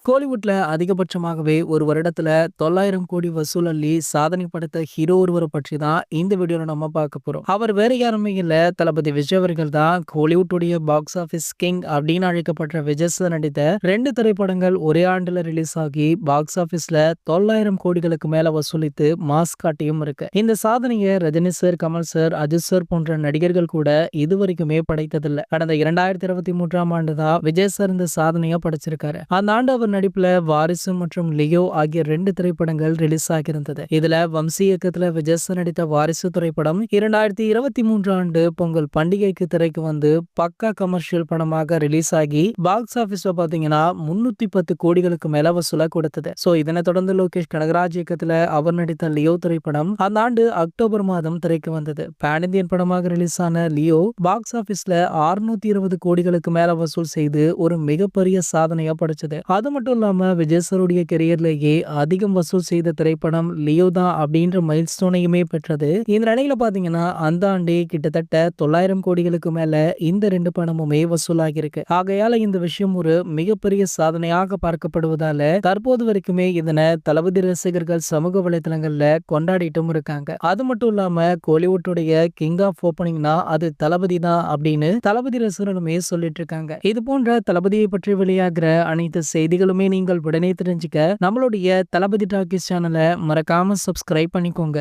கோலிவுட்ல அதிகபட்சமாகவே ஒரு வருடத்துல 900 கோடி வசூல் அள்ளி சாதனை படைத்த ஹீரோ ஒருவரை பற்றி தான் இந்த வீடியோல நம்ம பார்க்க போறோம். அவர் வேற யாருமே இல்ல, தளபதி விஜய் அவர்கள் தான். கோலிவுட்டுடைய பாக்ஸ் ஆபீஸ் கிங் அப்படின்னு அழைக்கப்படுற விஜய் சார் நடித்த 2 திரைப்படங்கள் ஒரே ஆண்டுல ரிலீஸ் ஆகி பாக்ஸ் ஆபீஸ்ல 900 கோடிகளுக்கு மேல வசூலித்து மாஸ் காட்டியும் இருக்கு. இந்த சாதனையை Rajini sir, Kamal sir, Ajith sir போன்ற நடிகர்கள் கூட இதுவரைக்குமே படைத்ததில்லை. கடந்த 2023ஆம் ஆண்டு தான் விஜய் சார் இந்த சாதனையை படைச்சிருக்காரு. அந்த ஆண்டு அவர் நடிப்புல வாரிசு மற்றும் லியோ ஆகிய 2 திரைப்படங்கள் ரிலீஸ் ஆகியிருந்தது. இதுல வம்சி இயக்கத்துல விஜய் சார் நடித்த வாரிசு திரைப்படம் 2023 ஆண்டு பொங்கல் பண்டிகைக்கு திரைக்கு வந்து பக்கா கமர்ஷியல் படமாக ரிலீஸ் ஆகி பாக்ஸ் ஆபீஸ்ல பாத்தீங்கன்னா 310 கோடிகளுக்கு மேல வசூலா கொடுத்தது. சோ இதனை தொடர்ந்து லோகேஷ் கனகராஜ் இயக்கத்துல அவர் நடித்த லியோ திரைப்படம் அந்த ஆண்டு அக்டோபர் மாதம் திரைக்கு வந்தது. பேன் இந்தியன் படமாக ரிலீஸ் ஆன லியோ பாக்ஸ் ஆபீஸ்ல 620 கோடிகளுக்கு மேல வசூல் செய்து ஒரு மிகப்பெரிய சாதனையா படைச்சது. அது மட்டும் இல்லாம விஜய் சாருடைய கெரியர்லேயே அதிகம் வசூல் செய்த திரைப்படம் லியோ தான் அப்படின்ற மைல் ஸ்டோனையுமே பெற்றது. இந்த நிலையில பாத்தீங்கன்னா அந்த ஆண்டே கிட்டத்தட்ட 900 கோடிகளுக்கு மேல இந்த 2 படமுமே வசூலாகி இருக்கு. ஆகையால இந்த விஷயம் ஒரு மிகப்பெரிய சாதனையாக பார்க்கப்படுவதால தற்போது வரைக்குமே இதனை தளபதி ரசிகர்கள் சமூக வலைதளங்கள்ல கொண்டாடிட்டும் இருக்காங்க. அது மட்டும் இல்லாம கோலிவுட்டுடைய கிங் ஆஃப் ஓப்பனிங்னா அது தளபதி தான் அப்படின்னு தளபதி ரசிகர்களுமே சொல்லிட்டு இருக்காங்க. இது போன்ற தளபதியை பற்றி வெளியாகிற அனைத்து செய்திகளுமே நீங்கள் உடனே தெரிஞ்சுக்க நம்மளுடைய தளபதி டாக்கீஸ் சேனலை மறக்காம சப்ஸ்கிரைப் பண்ணிக்கோங்க.